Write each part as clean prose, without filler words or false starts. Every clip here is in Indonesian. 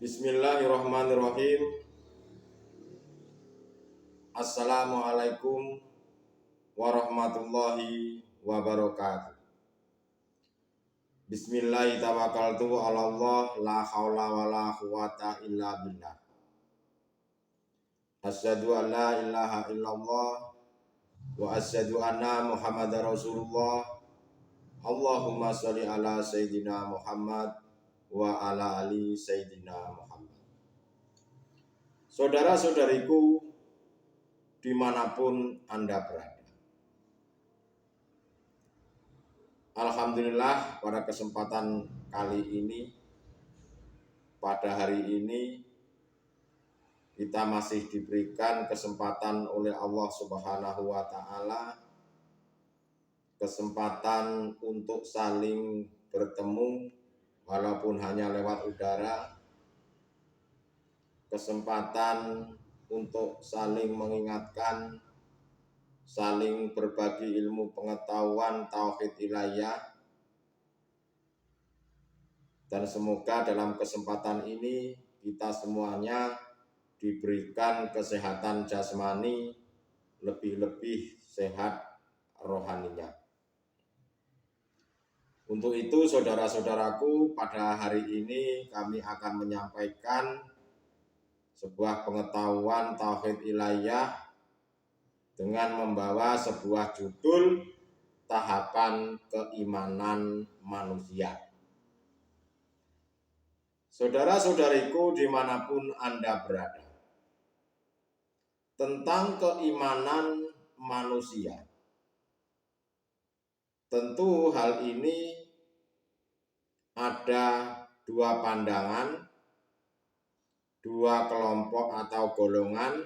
Bismillahirrahmanirrahim. Assalamualaikum warahmatullahi wabarakatuh. Bismillahirrahmanirrahim. Allah la haula wala quwata illa billah. Asyhadu an la ilaha illallah wa asyhadu anna Muhammadar Rasulullah. Allahumma sholli ala sayyidina Muhammad wa ala ali sayyidina Muhammad. Saudara-saudariku dimanapun Anda berada, alhamdulillah pada kesempatan kali ini, pada hari ini kita masih diberikan kesempatan oleh Allah Subhanahu wa Ta'ala, kesempatan untuk saling bertemu walaupun hanya lewat udara, kesempatan untuk saling mengingatkan, saling berbagi ilmu pengetahuan tauhid ilahiyah. Dan semoga dalam kesempatan ini kita semuanya diberikan kesehatan jasmani, lebih-lebih sehat rohaninya. Untuk itu saudara-saudaraku, pada hari ini kami akan menyampaikan sebuah pengetahuan tauhid ilahiyah dengan membawa sebuah judul tahapan keimanan manusia. Saudara-saudariku dimanapun Anda berada, tentang keimanan manusia, tentu hal ini ada dua pandangan, dua kelompok atau golongan,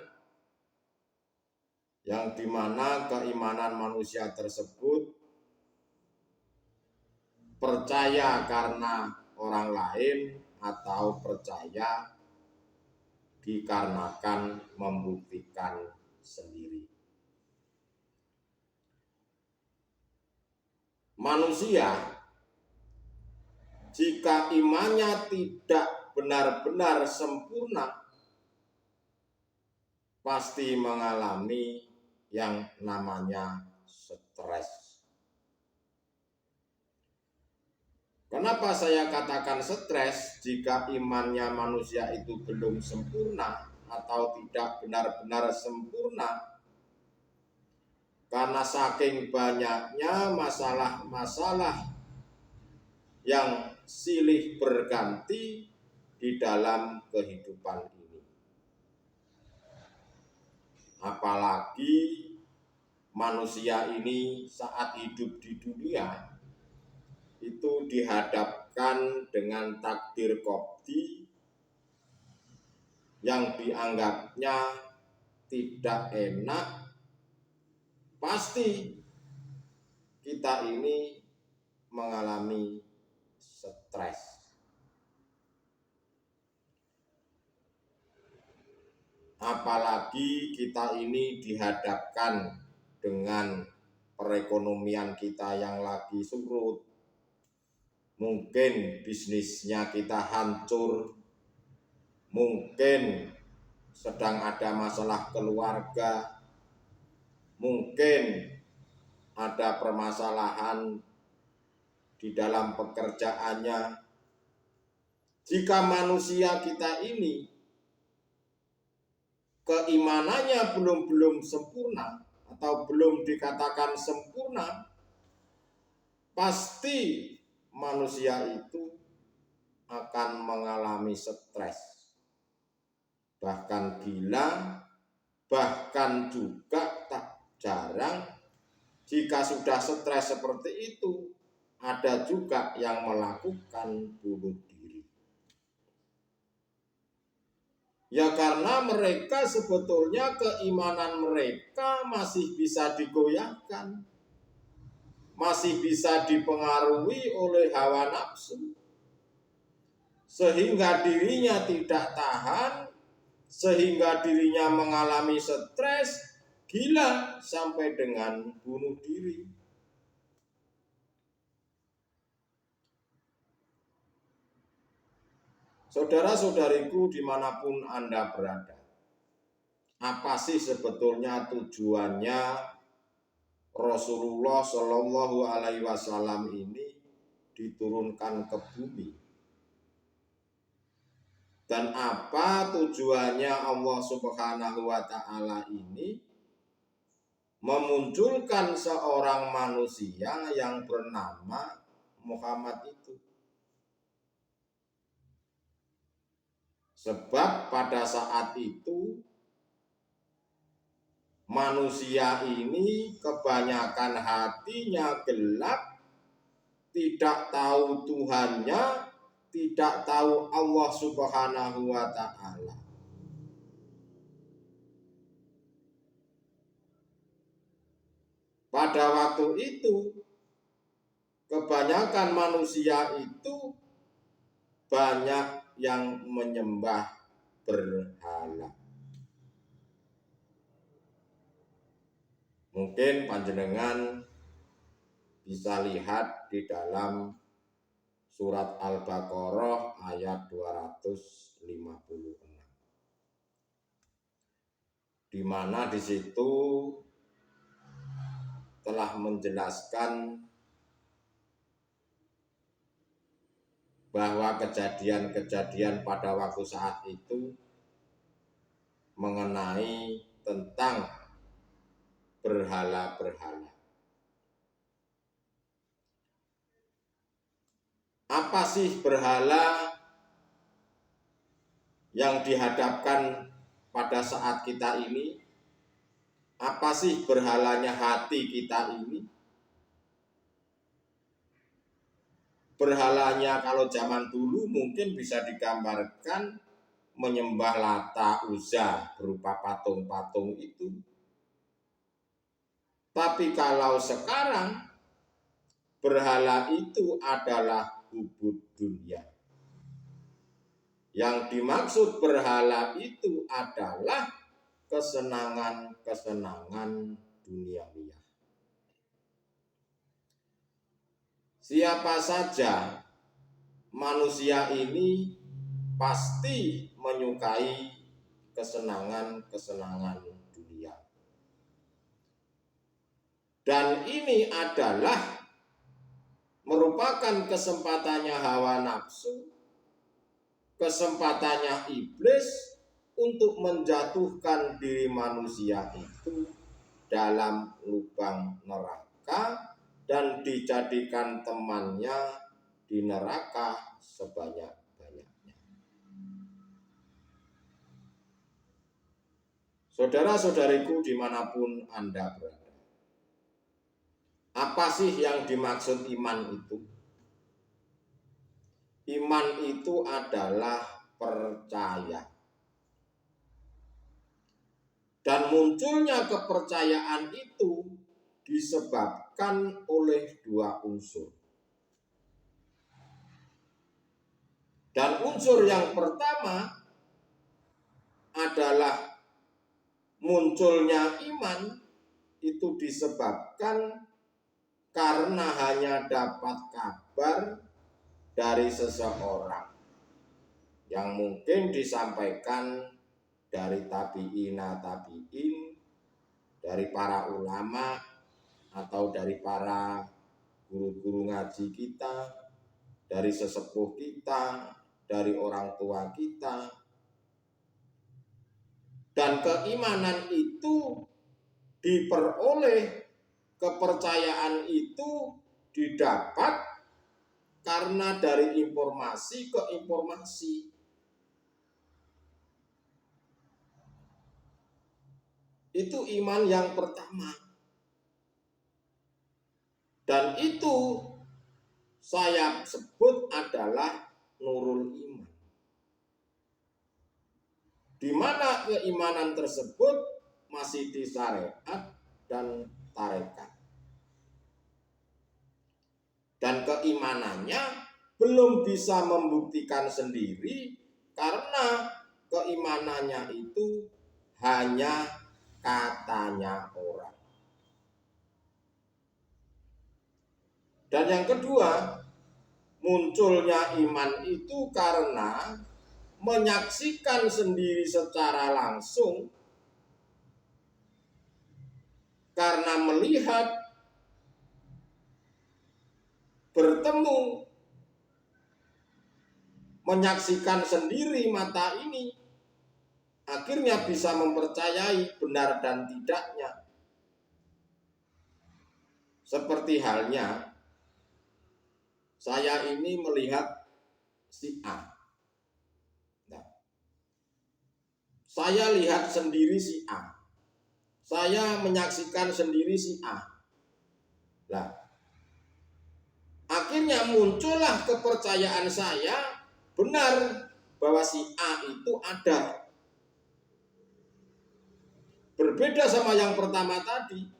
yang dimana keimanan manusia tersebut percaya karena orang lain atau percaya dikarenakan membuktikan sendiri. Manusia jika imannya tidak benar-benar sempurna, pasti mengalami yang namanya stres. Kenapa saya katakan stres? Jika imannya manusia itu belum sempurna atau tidak benar-benar sempurna, karena saking banyaknya masalah-masalah yang silih berganti di dalam kehidupan ini. Apalagi manusia ini saat hidup di dunia itu dihadapkan dengan takdir qadar yang dianggapnya tidak enak. Pasti kita ini mengalami stres. Apalagi kita ini dihadapkan dengan perekonomian kita yang lagi surut. Mungkin bisnisnya kita hancur, mungkin sedang ada masalah keluarga, mungkin ada permasalahan di dalam pekerjaannya. Jika manusia kita ini keimanannya belum sempurna atau belum dikatakan sempurna, pasti manusia itu akan mengalami stres, bahkan gila, bahkan juga tak jarang jika sudah stres seperti itu, ada juga yang melakukan bunuh diri. Ya karena mereka sebetulnya keimanan mereka masih bisa digoyahkan, masih bisa dipengaruhi oleh hawa nafsu, sehingga dirinya tidak tahan, sehingga dirinya mengalami stres, gila, sampai dengan bunuh diri. Saudara-saudariku dimanapun Anda berada, apa sih sebetulnya tujuannya Rasulullah Shallallahu Alaihi Wasallam ini diturunkan ke bumi? Dan apa tujuannya Allah Subhanahu wa Ta'ala ini memunculkan seorang manusia yang bernama Muhammad itu? Sebab pada saat itu manusia ini kebanyakan hatinya gelap, tidak tahu Tuhannya, tidak tahu Allah Subhanahu wa Ta'ala. Pada waktu itu kebanyakan manusia itu banyak yang menyembah berhala. Mungkin panjenengan bisa lihat di dalam surat Al-Baqarah ayat 256. Di mana di situ telah menjelaskan bahwa kejadian-kejadian pada waktu saat itu mengenai tentang berhala-berhala. Apa sih berhala yang dihadapkan pada saat kita ini? Apa sih berhalanya hati kita ini? Berhalanya kalau zaman dulu mungkin bisa digambarkan menyembah Lata Uzza berupa patung-patung itu. Tapi kalau sekarang berhala itu adalah hubud dunia. Yang dimaksud berhala itu adalah kesenangan-kesenangan duniawiah. Siapa saja manusia ini pasti menyukai kesenangan-kesenangan dunia. Dan ini adalah merupakan kesempatannya hawa nafsu, kesempatannya iblis untuk menjatuhkan diri manusia itu dalam lubang neraka dan dijadikan temannya di neraka sebanyak-banyaknya. Saudara-saudariku dimanapun Anda berada, apa sih yang dimaksud iman itu? Iman itu adalah percaya. Dan munculnya kepercayaan itu disebabkan oleh dua unsur. Dan unsur yang pertama adalah munculnya iman itu disebabkan karena hanya dapat kabar dari seseorang yang mungkin disampaikan dari tabi'in, dari para ulama atau dari para guru-guru ngaji kita, dari sesepuh kita, dari orang tua kita. Dan keimanan itu diperoleh, kepercayaan itu didapat karena dari informasi ke informasi. Itu iman yang pertama. Dan itu saya sebut adalah nurul iman. Di mana keimanan tersebut masih di syariat dan tarekat. Dan keimanannya belum bisa membuktikan sendiri karena keimanannya itu hanya katanya orang. Dan yang kedua, munculnya iman itu karena menyaksikan sendiri secara langsung karena melihat, bertemu, menyaksikan sendiri mata ini, akhirnya bisa mempercayai benar dan tidaknya. Seperti halnya saya ini melihat si A. Nah, saya lihat sendiri si A. Saya menyaksikan sendiri si A. Nah, akhirnya muncullah kepercayaan saya benar bahwa si A itu ada. Berbeda sama yang pertama tadi.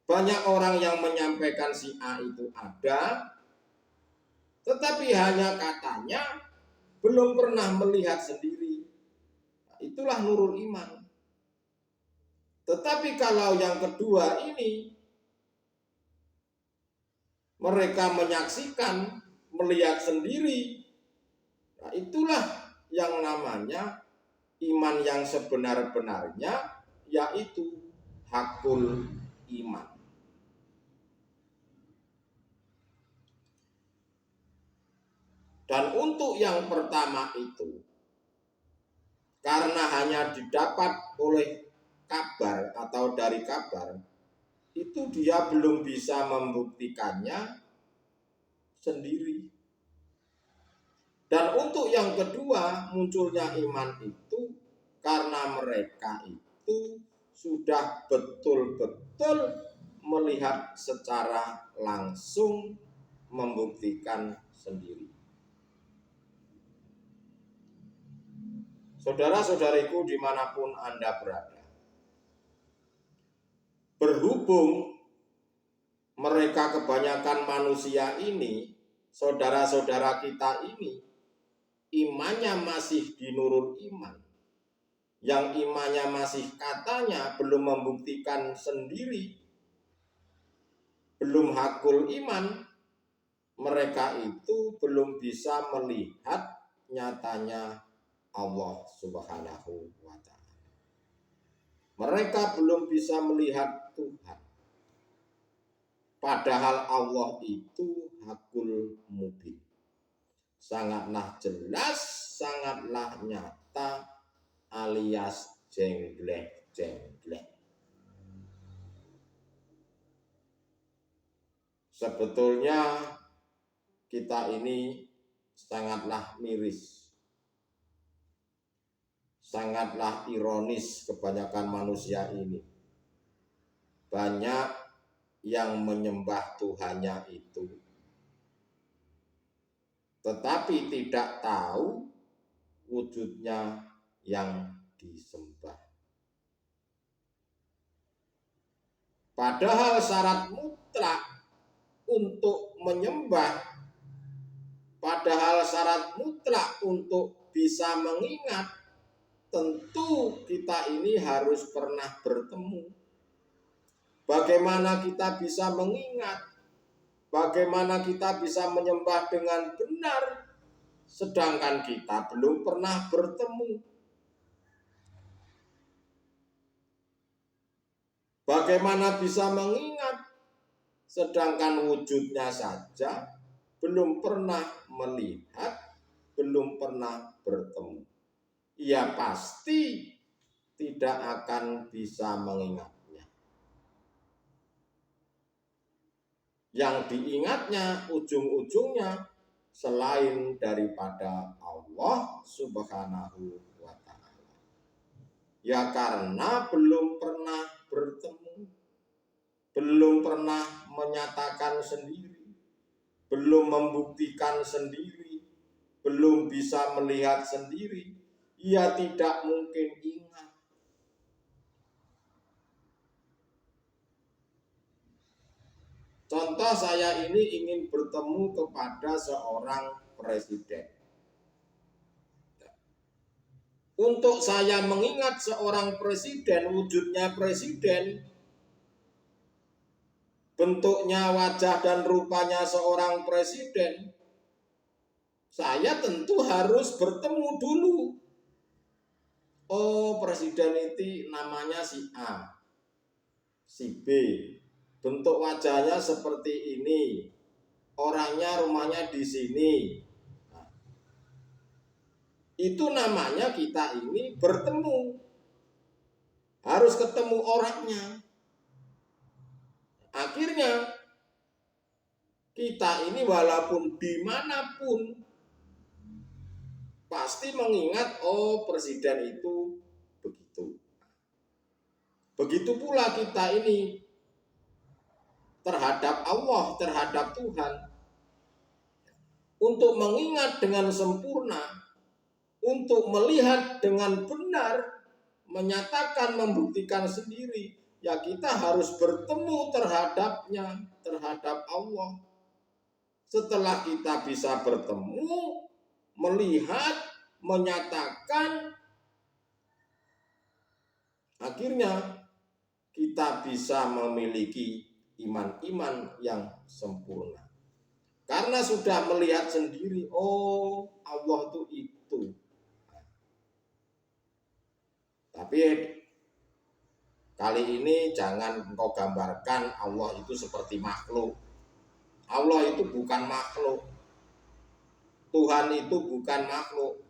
Banyak orang yang menyampaikan si A itu ada, tetapi hanya katanya, belum pernah melihat sendiri. Itulah nurul iman. Tetapi kalau yang kedua ini, mereka menyaksikan, melihat sendiri, nah itulah yang namanya iman yang sebenar-benarnya, yaitu hakul iman. Dan untuk yang pertama itu, karena hanya didapat oleh kabar atau dari kabar, itu dia belum bisa membuktikannya sendiri. Dan untuk yang kedua, munculnya iman itu karena mereka itu sudah betul-betul melihat secara langsung, membuktikan sendiri. Saudara-saudariku dimanapun Anda berada, berhubung mereka kebanyakan manusia ini, saudara-saudara kita ini, imannya masih di nurul iman, yang imannya masih katanya belum membuktikan sendiri, belum hakul iman, mereka itu belum bisa melihat nyatanya Allah Subhanahu wa Ta'ala. Mereka belum bisa melihat Tuhan. Padahal Allah itu hakul mubin. Sangatlah jelas, sangatlah nyata, alias jengglek-jengglek. Sebetulnya kita ini sangatlah miris, sangatlah ironis kebanyakan manusia ini. Banyak yang menyembah Tuhannya itu, tetapi tidak tahu wujudnya yang disembah. Padahal syarat mutlak untuk menyembah, padahal syarat mutlak untuk bisa mengingat, tentu kita ini harus pernah bertemu. Bagaimana kita bisa mengingat? Bagaimana kita bisa menyembah dengan benar, sedangkan kita belum pernah bertemu? Bagaimana bisa mengingat, sedangkan wujudnya saja belum pernah melihat, belum pernah bertemu? Ia pasti tidak akan bisa mengingatnya. Yang diingatnya ujung-ujungnya selain daripada Allah Subhanahu wa Ta'ala. Ya karena belum pernah bertemu, belum pernah menyatakan sendiri, belum membuktikan sendiri, belum bisa melihat sendiri, ia tidak mungkin ingat. Contoh, saya ini ingin bertemu kepada seorang presiden. Untuk saya mengingat seorang presiden, wujudnya presiden, bentuknya, wajah dan rupanya seorang presiden, Saya tentu harus bertemu dulu. Oh, presiden itu namanya si A, si B. Bentuk wajahnya seperti ini. Orangnya rumahnya di sini. Nah, itu namanya kita ini bertemu. Harus ketemu orangnya. Akhirnya kita ini walaupun dimanapun pasti mengingat, oh presiden itu begitu. Begitu pula kita ini terhadap Allah, terhadap Tuhan. Untuk mengingat dengan sempurna, untuk melihat dengan benar, menyatakan, membuktikan sendiri, ya kita harus bertemu terhadapnya, terhadap Allah. Setelah kita bisa bertemu, melihat, menyatakan, akhirnya kita bisa memiliki iman-iman yang sempurna. Karena sudah melihat sendiri, oh Allah itu. Tapi kali ini jangan engkau gambarkan Allah itu seperti makhluk. Allah itu bukan makhluk. Tuhan itu bukan makhluk.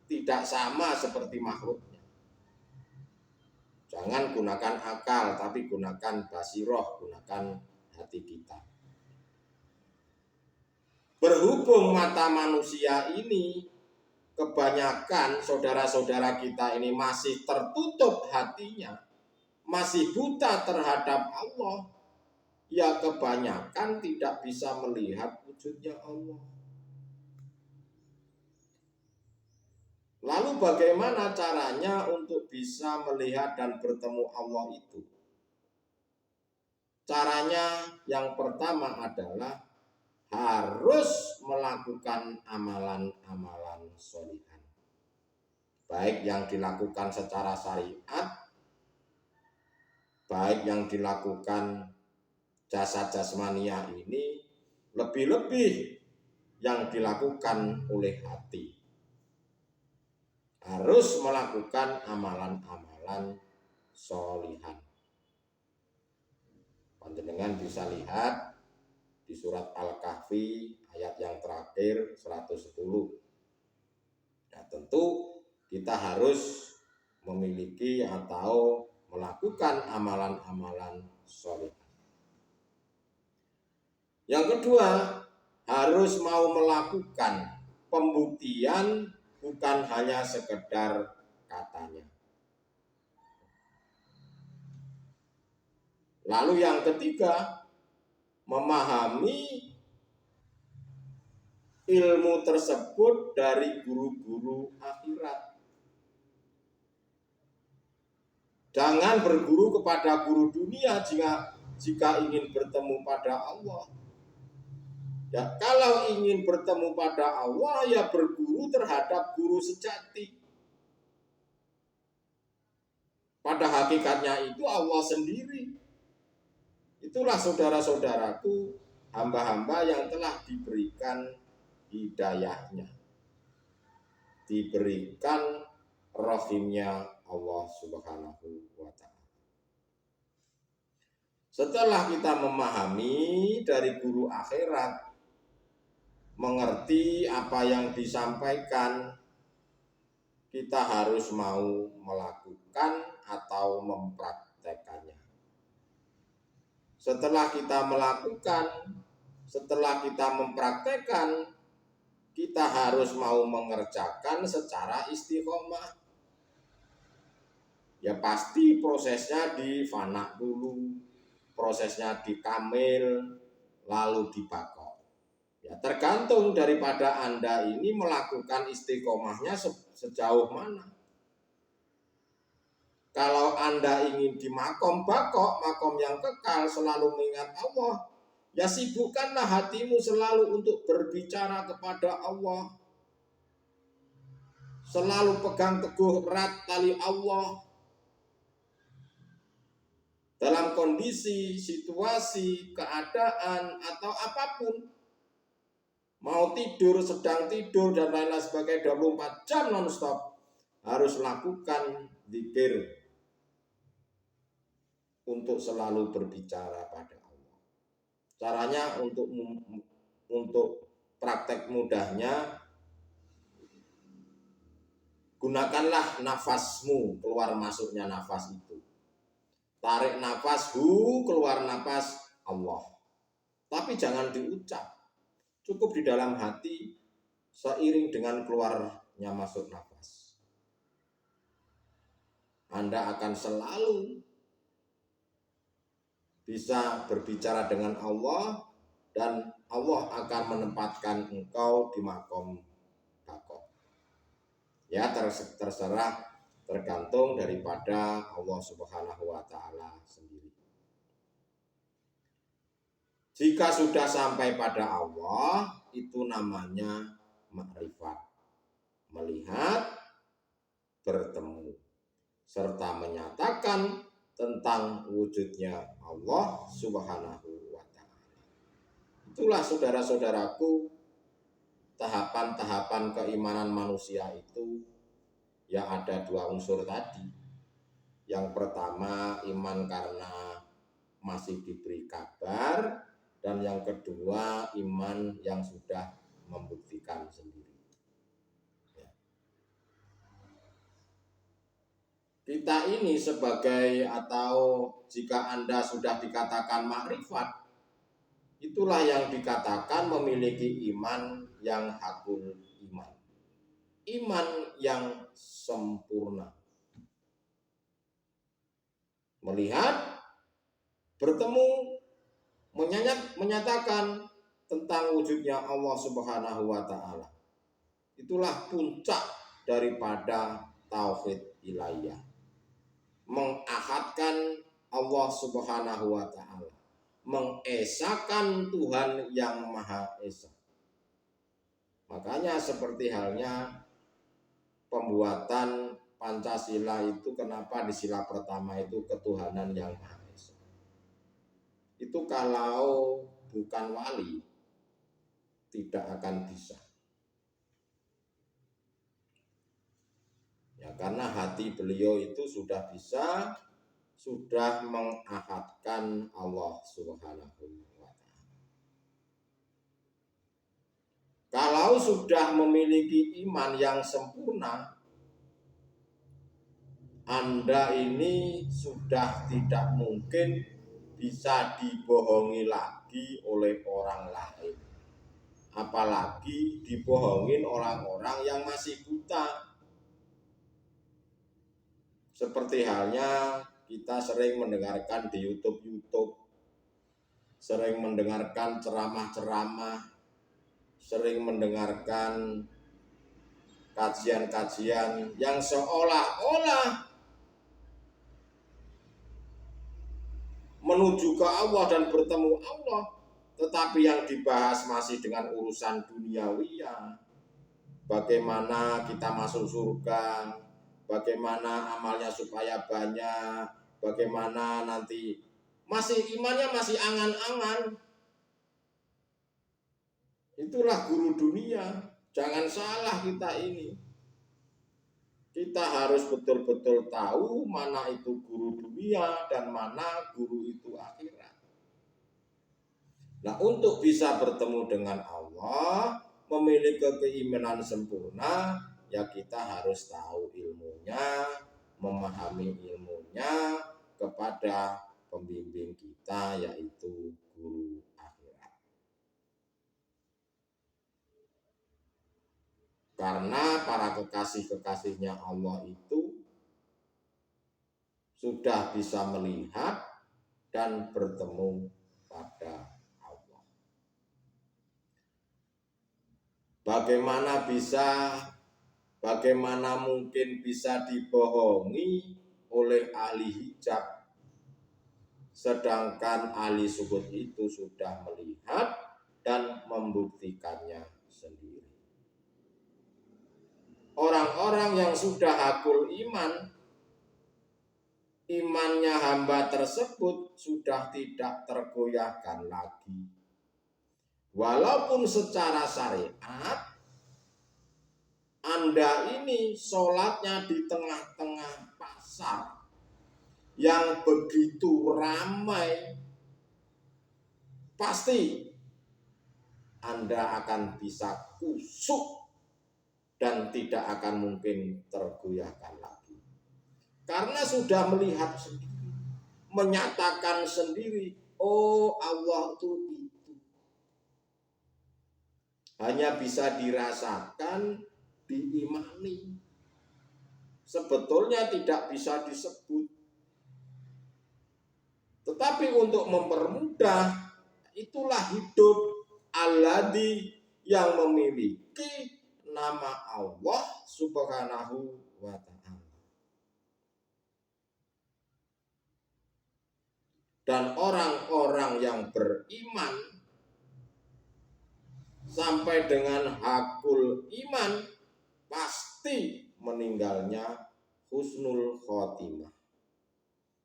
Tidak sama seperti makhluknya. Jangan gunakan akal, tapi gunakan basiroh, gunakan hati kita. Berhubung mata manusia ini, kebanyakan saudara-saudara kita ini masih tertutup hatinya, masih buta terhadap Allah, ya kebanyakan tidak bisa melihat wujudnya Allah. Lalu bagaimana caranya untuk bisa melihat dan bertemu Allah itu? Caranya yang pertama adalah harus melakukan amalan-amalan sholihan. Baik yang dilakukan secara syariat, baik yang dilakukan jasad jasmania ini, lebih-lebih yang dilakukan oleh hati. Harus melakukan amalan-amalan sholihan. Panjenengan bisa lihat di surat Al-Kahfi ayat yang terakhir 110. Nah, tentu kita harus memiliki atau melakukan amalan-amalan sholihan. Yang kedua, harus mau melakukan pembuktian, bukan hanya sekedar katanya. Lalu yang ketiga, memahami ilmu tersebut dari guru-guru akhirat. Jangan berguru kepada guru dunia jika ingin bertemu pada Allah. Ya, kalau ingin bertemu pada Allah, ya berguru terhadap guru sejati. Pada hakikatnya itu Allah sendiri. Itulah saudara-saudaraku, hamba-hamba yang telah diberikan hidayahnya, diberikan rahimnya Allah Subhanahu wa ta'ala. Setelah kita memahami dari guru akhirat, mengerti apa yang disampaikan, kita harus mau melakukan atau mempraktekannya. Setelah kita melakukan, setelah kita mempraktekkan, kita harus mau mengerjakan secara istiqomah. Ya pasti prosesnya di fana dulu, prosesnya di kamil, lalu di bakok. Ya tergantung daripada Anda ini melakukan istiqomahnya sejauh mana. Kalau Anda ingin di makom bakok, makom yang kekal, selalu mengingat Allah, ya sibukkanlah hatimu selalu untuk berbicara kepada Allah. Selalu pegang teguh erat tali Allah. Dalam kondisi, situasi, keadaan, atau apapun. Mau mau tidur, sedang tidur dan lain-lain sebagainya 24 jam non-stop harus lakukan zikir untuk selalu berbicara pada Allah. Caranya untuk praktek mudahnya, gunakanlah nafasmu, keluar masuknya nafas itu. Tarik nafas hu, keluar nafas Allah. Tapi jangan diucap, cukup di dalam hati seiring dengan keluarnya masuk nafas. Anda akan selalu bisa berbicara dengan Allah dan Allah akan menempatkan engkau di makom baqo. Ya, terserah, tergantung daripada Allah Subhanahu wa taala sendiri. Jika sudah sampai pada Allah, itu namanya makrifat. Melihat, bertemu, serta menyatakan tentang wujudnya Allah Subhanahu wa ta'ala. Itulah saudara-saudaraku, tahapan-tahapan keimanan manusia itu ya ada 2 unsur tadi. Yang pertama iman karena masih diberi kabar, dan yang kedua iman yang sudah membuktikan sendiri. Kita ini sebagai, atau jika Anda sudah dikatakan makrifat, itulah yang dikatakan memiliki iman yang hakul iman. Iman yang sempurna. Melihat, bertemu, menyatakan tentang wujudnya Allah Subhanahu wa ta'ala. Itulah puncak daripada tauhid ilahiyah. Mengahadkan Allah Subhanahu wa ta'ala, mengesakan Tuhan yang Maha Esa. Makanya seperti halnya pembuatan Pancasila itu, kenapa di sila pertama itu ketuhanan yang Maha Esa. Itu kalau bukan wali tidak akan bisa. Ya, karena hati beliau itu sudah bisa, sudah mengahadkan Allah Subhanahu wa ta'ala. Kalau sudah memiliki iman yang sempurna, Anda ini sudah tidak mungkin bisa dibohongi lagi oleh orang lain. Apalagi dibohongin orang-orang yang masih buta. Seperti halnya kita sering mendengarkan di YouTube, sering mendengarkan ceramah-ceramah, sering mendengarkan kajian-kajian yang seolah-olah menuju ke Allah dan bertemu Allah, tetapi yang dibahas masih dengan urusan duniawiya. Bagaimana kita masuk surga, bagaimana amalnya supaya banyak, bagaimana nanti, masih imannya masih angan-angan. Itulah guru dunia. Jangan salah kita ini. Kita harus betul-betul tahu mana itu guru dunia dan mana guru itu akhirat. Nah, untuk bisa bertemu dengan Allah, memiliki keimanan sempurna, ya kita harus tahu ilmunya, memahami ilmunya kepada pembimbing kita, yaitu guru akhirat. Karena para kekasih-kekasihnya Allah itu sudah bisa melihat dan bertemu pada Allah. Bagaimana mungkin bisa dibohongi oleh ahli hijab, sedangkan ahli suhud itu sudah melihat dan membuktikannya sendiri. Orang-orang yang sudah hakul iman, imannya hamba tersebut sudah tidak tergoyahkan lagi. Walaupun secara syariat Anda ini sholatnya di tengah-tengah pasar yang begitu ramai, pasti Anda akan bisa kusuk dan tidak akan mungkin tergoyahkan lagi. Karena sudah melihat sendiri, menyatakan sendiri, oh Allah itu hanya bisa dirasakan, diimani. Sebetulnya tidak bisa disebut. Tetapi untuk mempermudah, itulah hidup alladzi yang memiliki nama Allah Subhanahu wa ta'ala. Dan orang-orang yang beriman sampai dengan hakul iman pasti meninggalnya husnul khotimah,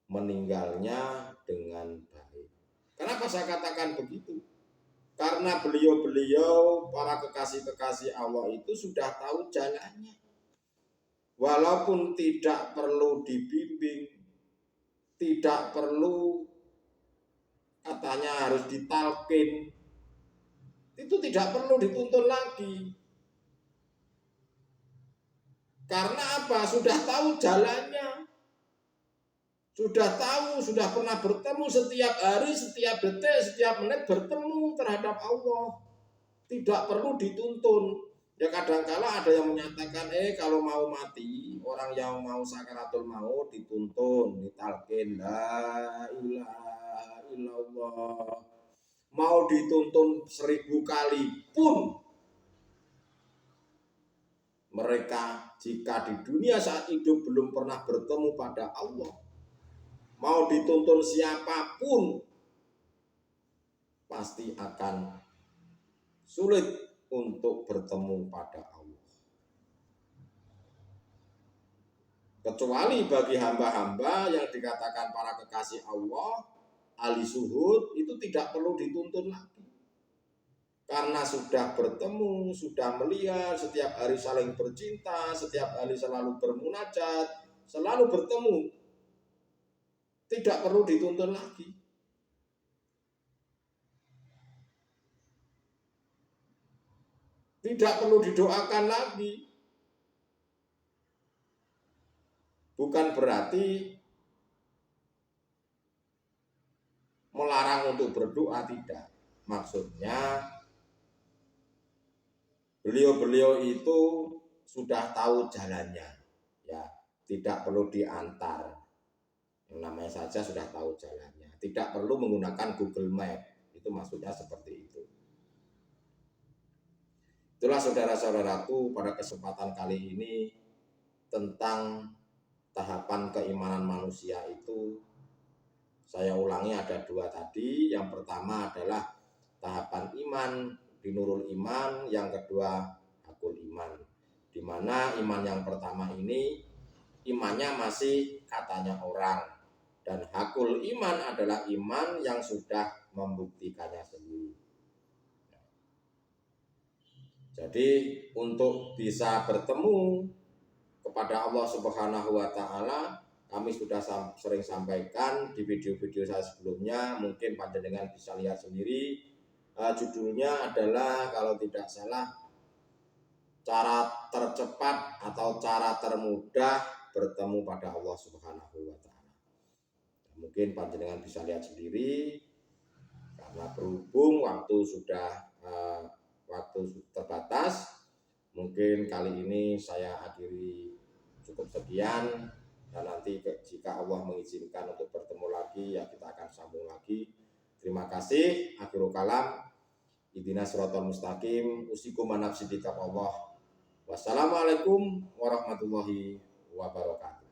meninggalnya dengan baik. Kenapa saya katakan begitu? Karena beliau-beliau para kekasih-kekasih Allah itu sudah tahu jalannya. Walaupun tidak perlu dibimbing, tidak perlu katanya harus ditalkin, itu tidak perlu dituntun lagi. Karena apa? Sudah tahu jalannya. Sudah tahu, sudah pernah bertemu setiap hari, setiap detik, setiap menit bertemu terhadap Allah. Tidak perlu dituntun. Ya kadangkala ada yang menyatakan, kalau mau mati, orang yang mau sakaratul maut dituntun, ditalkin, la ilaha illallah. Mau dituntun 1000 kali pun, mereka jika di dunia saat hidup belum pernah bertemu pada Allah, mau dituntun siapapun, pasti akan sulit untuk bertemu pada Allah. Kecuali bagi hamba-hamba yang dikatakan para kekasih Allah, ahli suhud, itu tidak perlu dituntun lagi. Karena sudah bertemu, sudah melihat, setiap hari saling bercinta, setiap hari selalu bermunajat, selalu bertemu. Tidak perlu dituntun lagi. Tidak perlu didoakan lagi. Bukan berarti melarang untuk berdoa, tidak. Maksudnya beliau-beliau itu sudah tahu jalannya. Ya, tidak perlu diantar. Yang namanya saja sudah tahu jalannya. Tidak perlu menggunakan Google Map. Itu maksudnya seperti itu. Itulah saudara-saudaraku pada kesempatan kali ini tentang tahapan keimanan manusia itu. Saya ulangi ada 2 tadi. Yang pertama adalah tahapan iman di Nurul Iman, yang kedua Hakul Iman. Di mana iman yang pertama ini imannya masih katanya orang, dan Hakul Iman adalah iman yang sudah membuktikannya sendiri. Jadi untuk bisa bertemu kepada Allah Subhanahu wa ta'ala, kami sudah sering sampaikan di video-video saya sebelumnya, mungkin panjenengan bisa lihat sendiri. Judulnya adalah kalau tidak salah, cara tercepat atau cara termudah bertemu pada Allah Subhanahu wa ta'ala. Mungkin panjenengan bisa lihat sendiri, karena berhubung waktu sudah terbatas, mungkin kali ini saya akhiri cukup sekian, dan nanti jika Allah mengizinkan untuk bertemu lagi, ya kita akan sambung lagi. Terima kasih. Akhirul kalam, ihdinas siratal mustaqim, usikum an nafsi bi taqwallah. Wassalamualaikum warahmatullahi wabarakatuh.